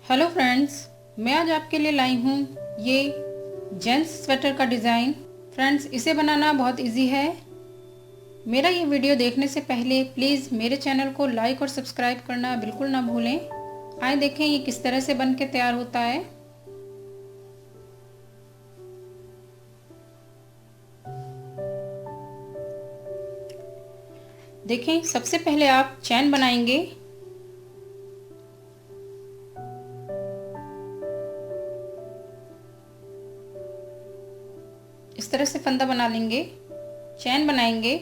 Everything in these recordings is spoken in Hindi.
हेलो फ्रेंड्स, मैं आज आपके लिए लाई हूँ ये जेंट्स स्वेटर का डिज़ाइन। फ्रेंड्स, इसे बनाना बहुत इजी है। मेरा ये वीडियो देखने से पहले प्लीज़ मेरे चैनल को लाइक और सब्सक्राइब करना बिल्कुल ना भूलें। आए देखें ये किस तरह से बन के तैयार होता है। देखें, सबसे पहले आप चैन बनाएंगे। इस तरह से फंदा बना लेंगे, चैन बनाएंगे।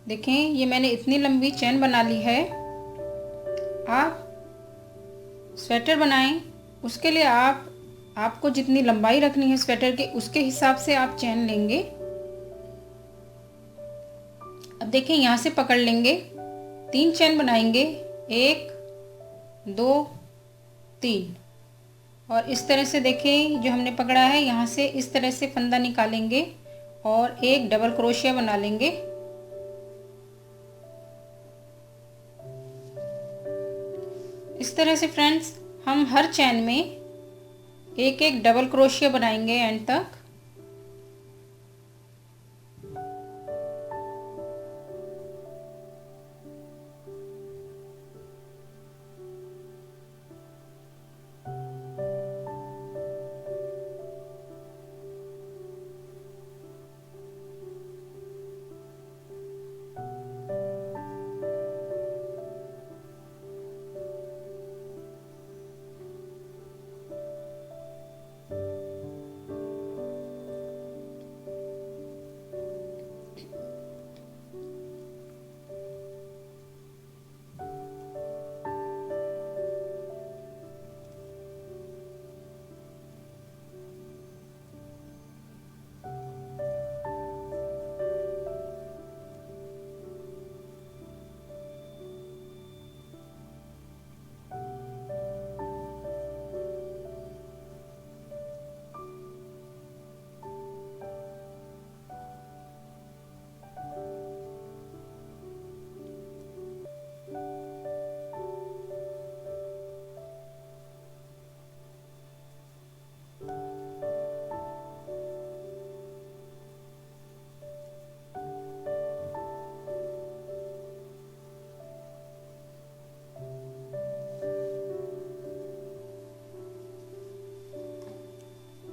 देखें, ये मैंने इतनी लंबी चैन बना ली है। आप स्वेटर बनाएं, उसके लिए आपको जितनी लंबाई रखनी है स्वेटर के, उसके हिसाब से आप चैन लेंगे। अब देखें, यहाँ से पकड़ लेंगे, 3 चैन बनाएंगे, 1 2 3। और इस तरह से देखें, जो हमने पकड़ा है यहाँ से इस तरह से फंदा निकालेंगे और एक डबल क्रोशिया बना लेंगे। इस तरह से फ्रेंड्स, हम हर चैन में एक एक डबल क्रोशिया बनाएंगे एंड तक।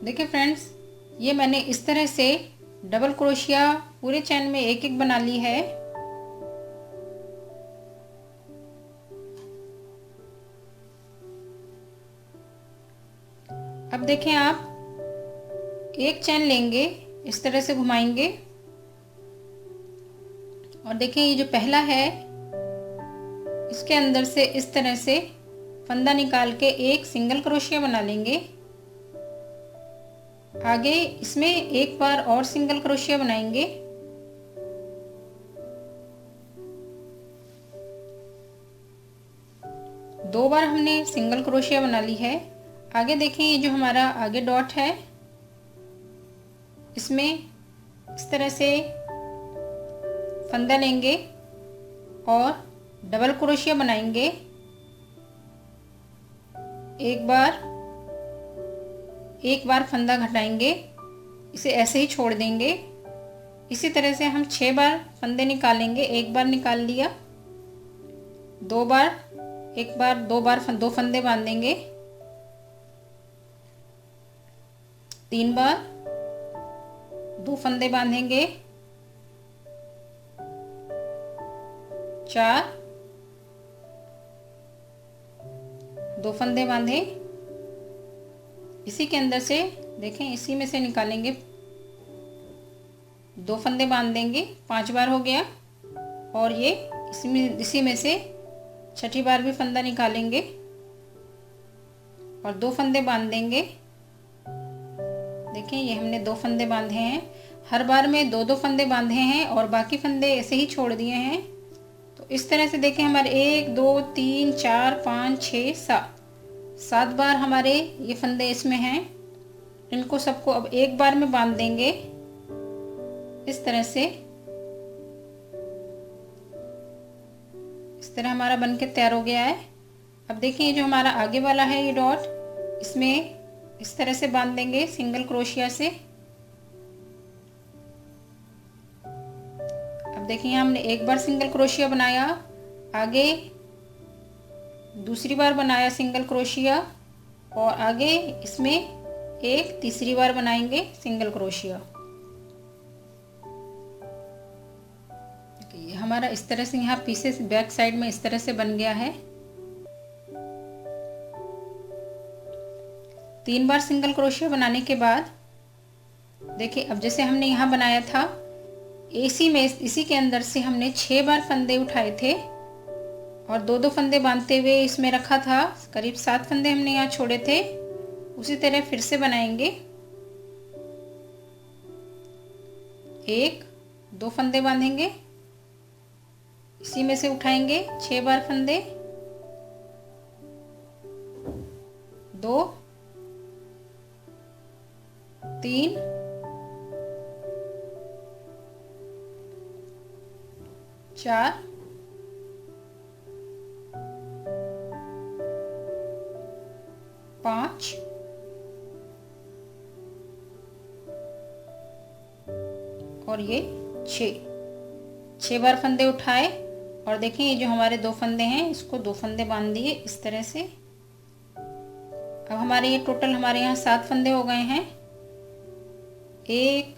देखिए फ्रेंड्स, ये मैंने इस तरह से डबल क्रोशिया पूरे चैन में एक एक बना ली है। अब देखें, आप एक चैन लेंगे, इस तरह से घुमाएंगे और देखें ये जो पहला है इसके अंदर से इस तरह से फंदा निकाल के एक सिंगल क्रोशिया बना लेंगे। आगे इसमें एक बार और सिंगल क्रोशिया बनाएंगे। दो बार हमने सिंगल क्रोशिया बना ली है। आगे देखें, ये जो हमारा आगे डॉट है इसमें इस तरह से फंदा लेंगे और डबल क्रोशिया बनाएंगे। एक बार फंदा घटाएंगे, इसे ऐसे ही छोड़ देंगे। इसी तरह से हम 6 बार फंदे निकालेंगे। एक बार निकाल लिया, 2 बार, एक बार, 2 बार 2 फंदे बांधेंगे, 3 बार 2 फंदे बांधेंगे, 4 2 फंदे बांधे। इसी के अंदर से देखें, इसी में से निकालेंगे, 2 फंदे बांध देंगे, 5 बार हो गया। और ये इसी में से छठी बार भी फंदा निकालेंगे और 2 फंदे बांध देंगे। देखें, ये हमने 2 फंदे बांधे हैं। हर बार में 2-2 फंदे बांधे हैं और बाकी फंदे ऐसे ही छोड़ दिए हैं। तो इस तरह से देखें, हमारे 1 2 3 4 5 6 7 7 बार हमारे ये फंदे इसमें हैं। इनको सबको अब एक बार में बांध देंगे इस तरह से। इस तरह हमारा बनके तैयार हो गया है। अब देखिए ये जो हमारा आगे वाला है ये डॉट, इसमें इस तरह से बांध देंगे सिंगल क्रोशिया से। अब देखिए हमने एक बार सिंगल क्रोशिया बनाया, आगे दूसरी बार बनाया सिंगल क्रोशिया, और आगे इसमें एक तीसरी बार बनाएंगे सिंगल क्रोशिया। ये हमारा इस तरह से यहाँ पीसेस बैक साइड में इस तरह से बन गया है। 3 बार सिंगल क्रोशिया बनाने के बाद देखिए अब जैसे हमने यहाँ बनाया था इसी के अंदर से हमने 6 बार फंदे उठाए थे और 2-2 फंदे बांधते हुए इसमें रखा था। करीब 7 फंदे हमने यहाँ छोड़े थे। उसी तरह फिर से बनाएंगे। 1-2 फंदे बांधेंगे, इसी में से उठाएंगे 6 बार फंदे, 2 3 4 5 और ये 6 बार फंदे उठाए। और देखिए ये जो हमारे 2 फंदे हैं इसको 2 फंदे बांध दिए इस तरह से। अब हमारे ये टोटल हमारे यहाँ 7 फंदे हो गए हैं। 1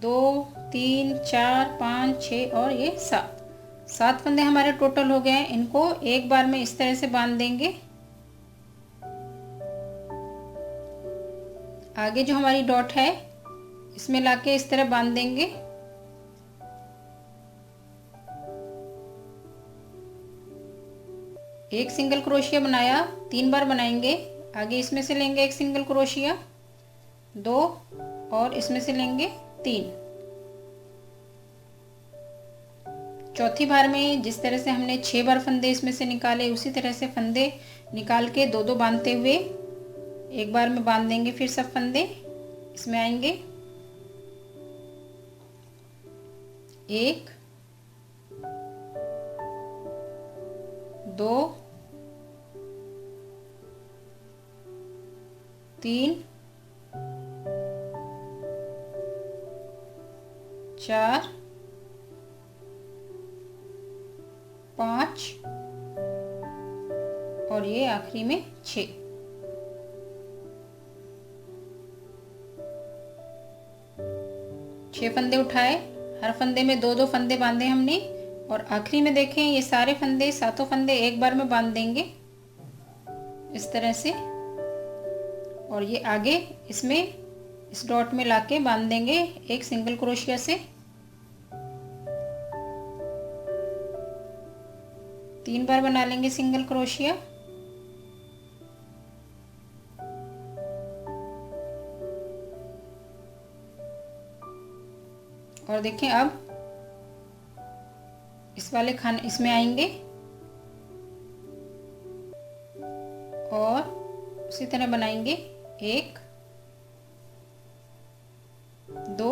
2 3 4 5 6 और ये 7 फंदे हमारे टोटल हो गए हैं। इनको एक बार में इस तरह से बांध देंगे। आगे जो हमारी डॉट है इसमें लाके इस तरह बांध देंगे। एक सिंगल क्रोशिया बनाया, 3 बार बनाएंगे। आगे इसमें से लेंगे एक सिंगल क्रोशिया, 2 और इसमें से लेंगे 3। चौथी बार में जिस तरह से हमने 6 बार फंदे इसमें से निकाले उसी तरह से फंदे निकाल के 2-2 बांधते हुए एक बार में बांध देंगे। फिर सब फंदे इसमें आएंगे। 1 2 3 4 5 और ये आखिरी में 6। फंदे उठाए, हर फंदे में 2-2 फंदे बांधे हमने। और आखिरी में देखें ये सारे फंदे 7 फंदे एक बार में बांध देंगे इस तरह से। और ये आगे इसमें इस डॉट में लाके बांध देंगे एक सिंगल क्रोशिया से। 3 बार बना लेंगे सिंगल क्रोशिया। और देखें अब इस वाले खाने इसमें आएंगे और उसी तरह बनाएंगे 1 2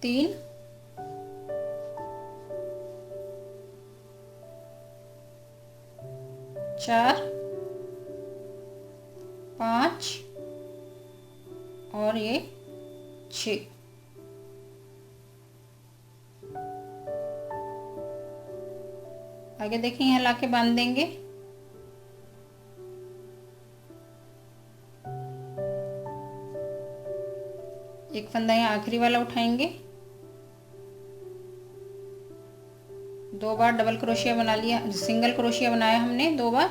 3 4 5 और ये 6। आगे देखिए यहाँ लाके बांध देंगे। एक फंदा यहाँ आखिरी वाला उठाएंगे, 2 बार डबल क्रोशिया बना लिया, सिंगल क्रोशिया बनाया हमने 2 बार।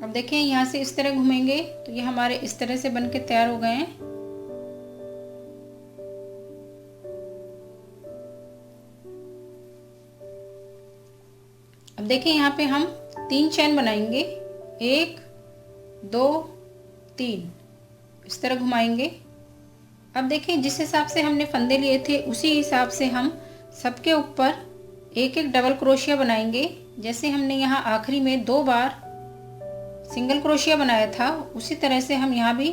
अब देखिए यहाँ से इस तरह घूमेंगे तो ये हमारे इस तरह से बनके तैयार हो गए हैं। अब देखिए यहाँ पे हम 3 चैन बनाएंगे, 1 2 3 इस तरह घुमाएंगे। अब देखिए जिस हिसाब से हमने फंदे लिए थे उसी हिसाब से हम सबके ऊपर एक एक डबल क्रोशिया बनाएंगे। जैसे हमने यहाँ आखिरी में 2 बार सिंगल क्रोशिया बनाया था, उसी तरह से हम यहाँ भी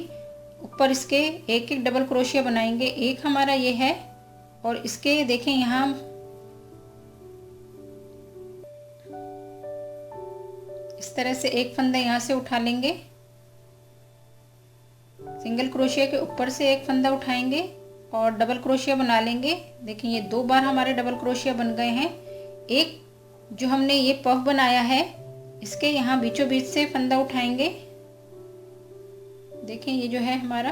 ऊपर इसके एक एक डबल क्रोशिया बनाएंगे। एक हमारा ये है और इसके देखें यहाँ इस तरह से एक फंदा यहाँ से उठा लेंगे, सिंगल क्रोशिया के ऊपर से एक फंदा उठाएंगे और डबल क्रोशिया बना लेंगे। देखिए ये 2 बार हमारे डबल क्रोशिया बन गए हैं। एक जो हमने ये पफ बनाया है इसके यहाँ बीचों बीच से फंदा उठाएंगे। देखें ये जो है हमारा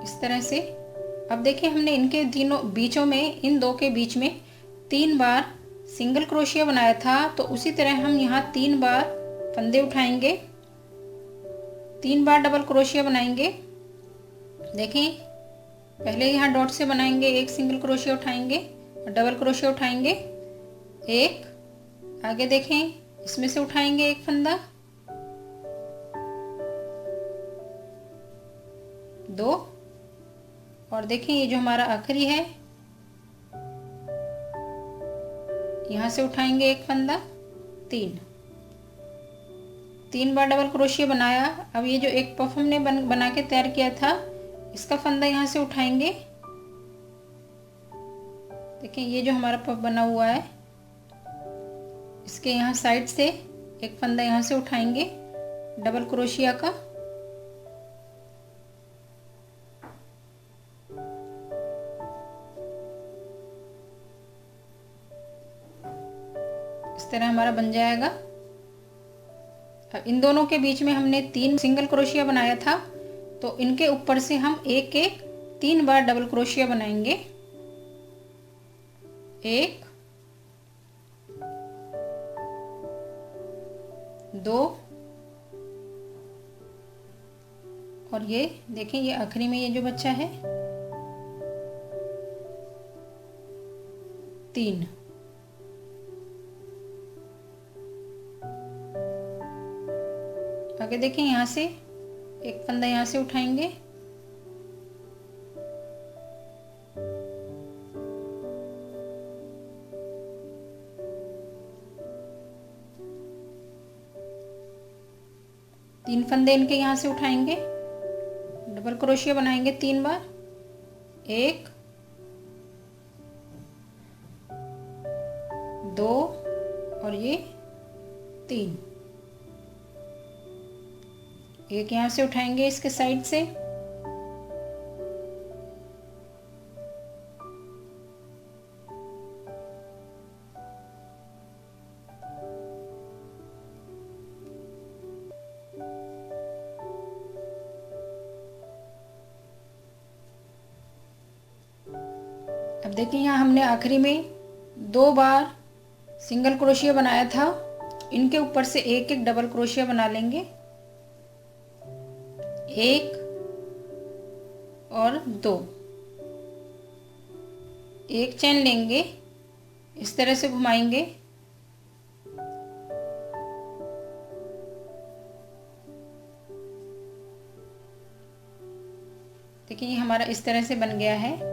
इस तरह से। अब देखिए हमने इनके तीनों बीचों में, इन 2 के बीच में 3 बार सिंगल क्रोशिया बनाया था, तो उसी तरह हम यहाँ 3 बार फंदे उठाएंगे, 3 बार डबल क्रोशिया बनाएंगे। देखें पहले यहाँ डॉट से बनाएंगे, एक सिंगल क्रोशिया उठाएंगे और डबल क्रोशिया उठाएंगे, एक आगे देखें इसमें से उठाएंगे एक फंदा, 2 और देखें ये जो हमारा आखिरी है यहाँ से उठाएंगे एक फंदा, 3 बार डबल क्रोशिया बनाया। अब ये जो एक पफ हमने बना के तैयार किया था इसका फंदा यहाँ से उठाएंगे। देखें ये जो हमारा पफ बना हुआ है इसके यहाँ साइड से एक फंदा यहाँ से उठाएंगे डबल क्रोशिया का, इस तरह हमारा बन जाएगा। अब इन दोनों के बीच में हमने 3 सिंगल क्रोशिया बनाया था, तो इनके ऊपर से हम एक एक 3 बार डबल क्रोशिया बनाएंगे। 1 2 और ये देखें ये आखिरी में ये जो बच्चा है 3। आगे देखें यहाँ से एक फंदा यहाँ से उठाएंगे, तीन फंदे इनके यहाँ से उठाएंगे, डबल क्रोशिया बनाएंगे 3 बार, 1 2 और ये 3, एक यहाँ से उठाएंगे इसके साइड से, अब देखिए यहाँ हमने आखिरी में 2 बार सिंगल क्रोशिया बनाया था, इनके ऊपर से एक एक डबल क्रोशिया बना लेंगे, 1 और 2, एक चेन लेंगे, इस तरह से घुमाएंगे, देखिए ये हमारा इस तरह से बन गया है।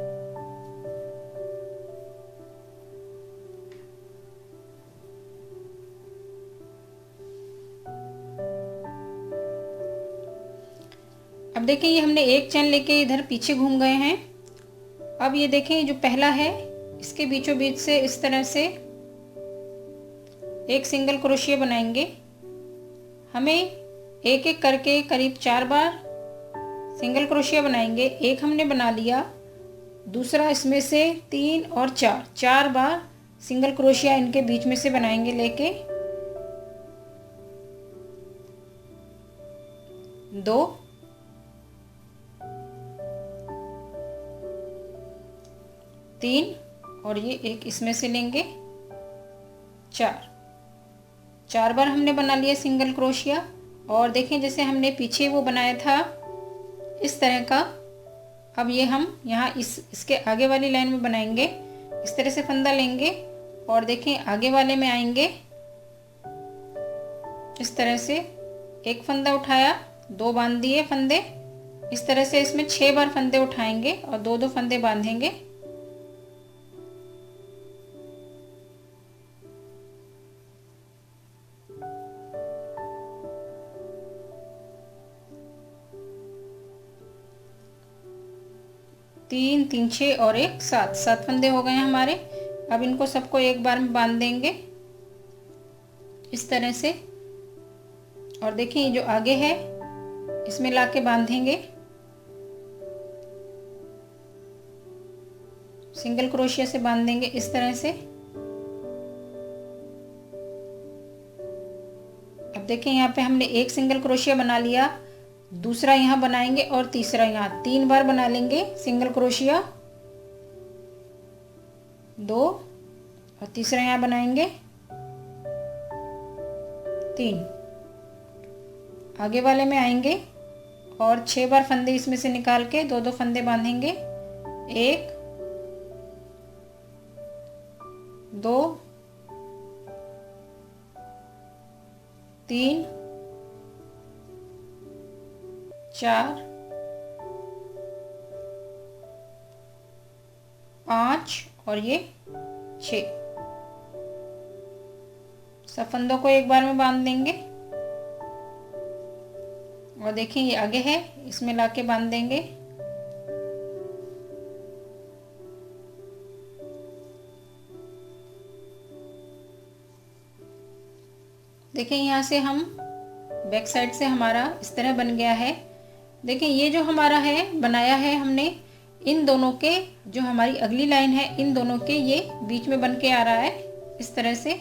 अब देखें ये हमने एक चेन लेके इधर पीछे घूम गए हैं। अब ये देखें जो पहला है इसके बीचों बीच से इस तरह से एक सिंगल क्रोशिया बनाएंगे। हमें एक एक करके करीब 4 बार सिंगल क्रोशिया बनाएंगे। एक हमने बना लिया, दूसरा इसमें से 3 और 4 बार सिंगल क्रोशिया इनके बीच में से बनाएंगे लेके, 2 3 और ये एक इसमें से लेंगे, 4 बार हमने बना लिया सिंगल क्रोशिया। और देखें जैसे हमने पीछे वो बनाया था इस तरह का, अब ये हम यहाँ इसके आगे वाली लाइन में बनाएंगे। इस तरह से फंदा लेंगे और देखें आगे वाले में आएंगे इस तरह से एक फंदा उठाया, 2 बांध दिए फंदे। इस तरह से इसमें 6 बार फंदे उठाएंगे और 2-2 फंदे बांधेंगे। तीन, 3, 6 और 1, 7 फंदे हो गए हैं हमारे। अब इनको सबको एक बार में बांध देंगे इस तरह से। और देखिए ये जो आगे है इसमें लाके बांधेंगे सिंगल क्रोशिया से, बांध देंगे इस तरह से। अब देखिए यहाँ पे हमने एक सिंगल क्रोशिया बना लिया, दूसरा यहाँ बनाएंगे और तीसरा यहाँ 3 बार बना लेंगे सिंगल क्रोशिया, 2 और तीसरा यहाँ बनाएंगे 3। आगे वाले में आएंगे और 6 बार फंदे इसमें से निकाल के 2-2 फंदे बांधेंगे, 1, 2, 3, 4, 5 और ये 6। सब फंदों को एक बार में बांध देंगे। और देखिए ये आगे है, इसमें लाके बांध देंगे। देखिए यहाँ से हम बैक साइड से हमारा इस तरह बन गया है। देखिए ये जो हमारा है बनाया है हमने, इन दोनों के जो हमारी अगली लाइन है इन दोनों के ये बीच में बन के आ रहा है इस तरह से।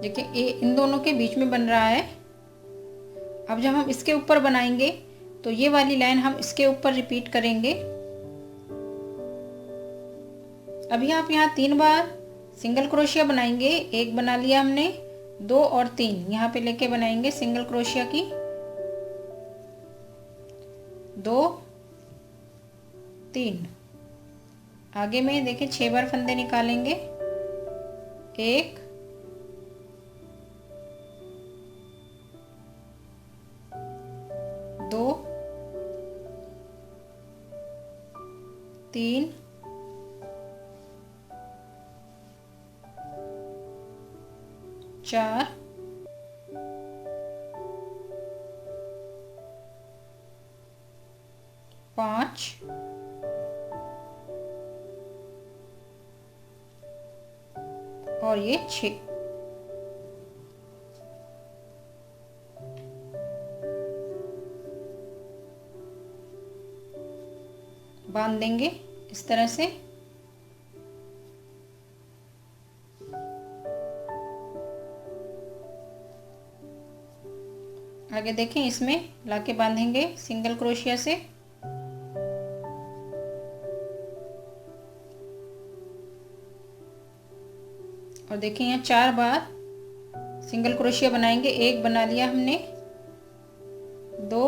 देखिए ये इन दोनों के बीच में बन रहा है। अब जब हम इसके ऊपर बनाएंगे तो ये वाली लाइन हम इसके ऊपर रिपीट करेंगे। अभी आप यहाँ 3 बार सिंगल क्रोशिया बनाएंगे, एक बना लिया हमने, 2 और 3 यहाँ पे लेके बनाएंगे सिंगल क्रोशिया की, 2, 3। आगे में देखिए 6 बार फंदे निकालेंगे, 1, 2, 3, 4, 5 और ये 6। बांध देंगे इस तरह से। आगे देखें इसमें लाके बांधेंगे सिंगल क्रोशिया से। और देखिए यहाँ 4 बार सिंगल क्रोशिया बनाएंगे, एक बना लिया हमने, 2,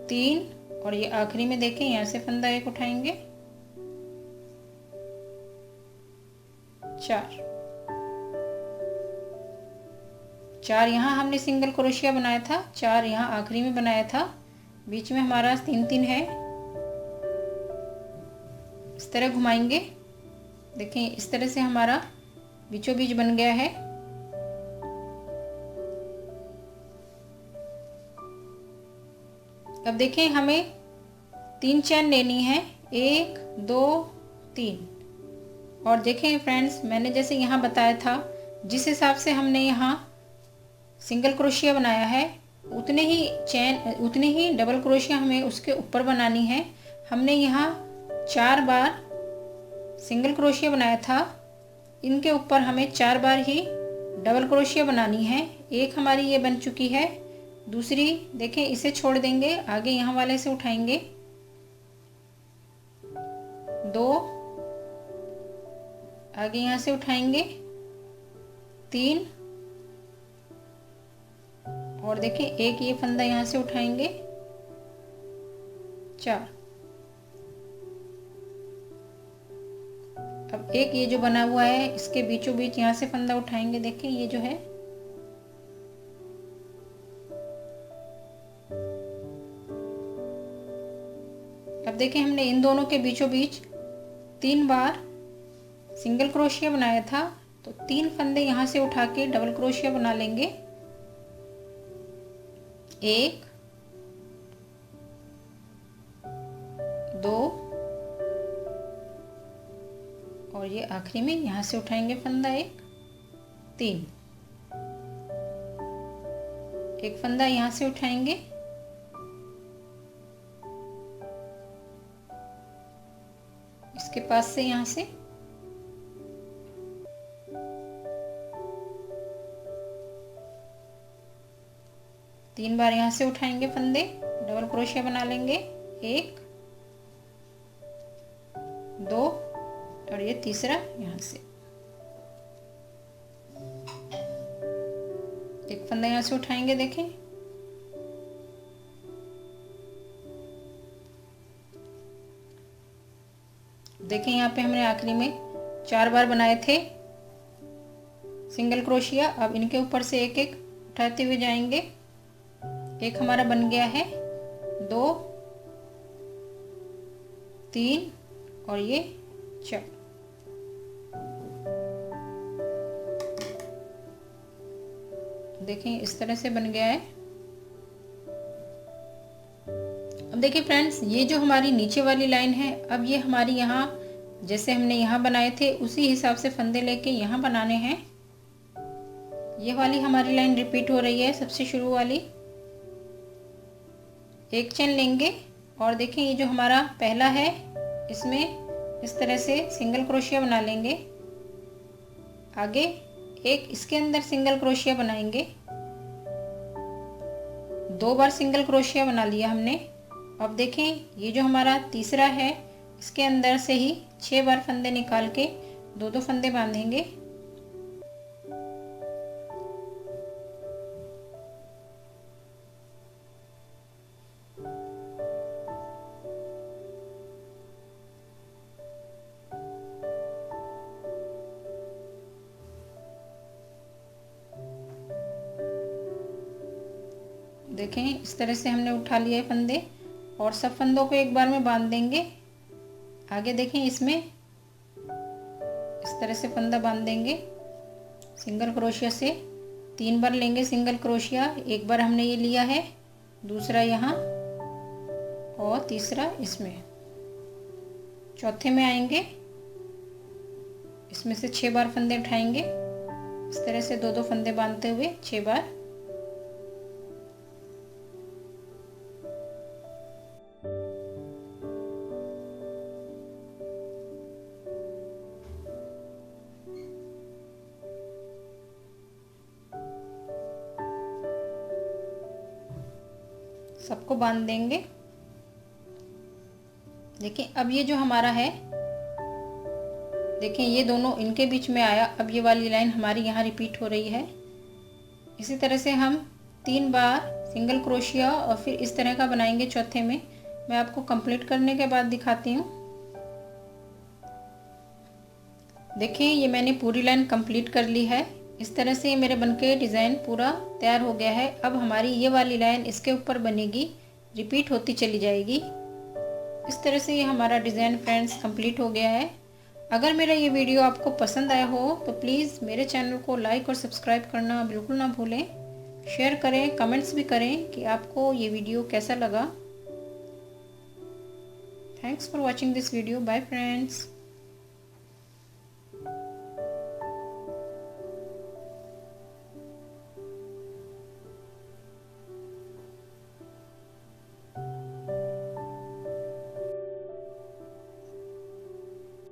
3 और ये आखिरी में देखें यहाँ से फंदा एक उठाएंगे, 4 यहाँ हमने सिंगल क्रोशिया बनाया था, 4 यहाँ आखिरी में बनाया था, बीच में हमारा 3-3 है। इस तरह घुमाएंगे, देखें इस तरह से हमारा बीचों बीच बन गया है। अब देखें हमें 3 चैन लेनी है, 1, 2, 3। और देखें फ्रेंड्स, मैंने जैसे यहाँ बताया था जिस हिसाब से हमने यहाँ सिंगल क्रोशिया बनाया है उतने ही डबल क्रोशिया हमें उसके ऊपर बनानी है। हमने यहाँ 4 बार सिंगल क्रोशिया बनाया था, इनके ऊपर हमें 4 बार ही डबल क्रोशिया बनानी है। एक हमारी ये बन चुकी है, दूसरी देखें इसे छोड़ देंगे, आगे यहाँ वाले से उठाएंगे, 2 आगे यहाँ से उठाएंगे, 3 और देखें एक ये फंदा यहाँ से उठाएंगे, 4। अब एक ये जो बना हुआ है इसके बीचों बीच यहाँ से फंदा उठाएंगे। देखें ये जो है अब देखें हमने इन दोनों के बीचों बीच 3 बार सिंगल क्रोशिया बनाया था, तो 3 फंदे यहाँ से उठा के डबल क्रोशिया बना लेंगे। 1 2 और ये आखिरी में यहाँ से उठाएंगे फंदा 1 3। एक फंदा यहाँ से उठाएंगे, इसके पास से यहाँ से 3 बार यहाँ से उठाएंगे फंदे, डबल क्रोशिया बना लेंगे। 1 2 और ये तीसरा यहाँ से एक फंदा यहाँ से उठाएंगे। देखें यहाँ पे हमने आखिरी में 4 बार बनाए थे सिंगल क्रोशिया। अब इनके ऊपर से एक एक उठाते हुए जाएंगे। एक हमारा बन गया है, 2 3 और ये 4। देखें इस तरह से बन गया है। अब देखिए फ्रेंड्स, ये जो हमारी नीचे वाली लाइन है, अब ये हमारी यहाँ जैसे हमने यहाँ बनाए थे उसी हिसाब से फंदे लेके यहाँ बनाने हैं। ये वाली हमारी लाइन रिपीट हो रही है, सबसे शुरू वाली। एक चेन लेंगे और देखें ये जो हमारा पहला है इसमें इस तरह से सिंगल क्रोशिया बना लेंगे। आगे एक इसके अंदर सिंगल क्रोशिया बनाएंगे। 2 बार सिंगल क्रोशिया बना लिया हमने। अब देखें ये जो हमारा तीसरा है इसके अंदर से ही 6 बार फंदे निकाल के 2-2 फंदे बांधेंगे। देखें इस तरह से हमने उठा लिए फंदे और सब फंदों को एक बार में बांध देंगे। आगे देखें इसमें इस तरह से फंदा बांध देंगे सिंगल क्रोशिया से। 3 बार लेंगे सिंगल क्रोशिया, एक बार हमने ये लिया है, दूसरा यहाँ और तीसरा इसमें। चौथे में आएंगे, इसमें से 6 बार फंदे उठाएंगे। इस तरह से 2-2 फंदे बांधते हुए 6 बार। सबको बांध देंगे। देखिए अब ये जो हमारा है, देखें ये दोनों इनके बीच में आया। अब ये वाली लाइन हमारी यहाँ रिपीट हो रही है। इसी तरह से हम 3 बार सिंगल क्रोशिया और फिर इस तरह का बनाएंगे चौथे में। मैं आपको कंप्लीट करने के बाद दिखाती हूँ। देखिए ये मैंने पूरी लाइन कंप्लीट कर ली है। इस तरह से ये मेरे बनके डिज़ाइन पूरा तैयार हो गया है। अब हमारी ये वाली लाइन इसके ऊपर बनेगी, रिपीट होती चली जाएगी। इस तरह से ये हमारा डिज़ाइन फ्रेंड्स कंप्लीट हो गया है। अगर मेरा ये वीडियो आपको पसंद आया हो तो प्लीज़ मेरे चैनल को लाइक और सब्सक्राइब करना बिल्कुल ना भूलें। शेयर करें, कमेंट्स भी करें कि आपको ये वीडियो कैसा लगा। Thanks for watching this video. Bye friends.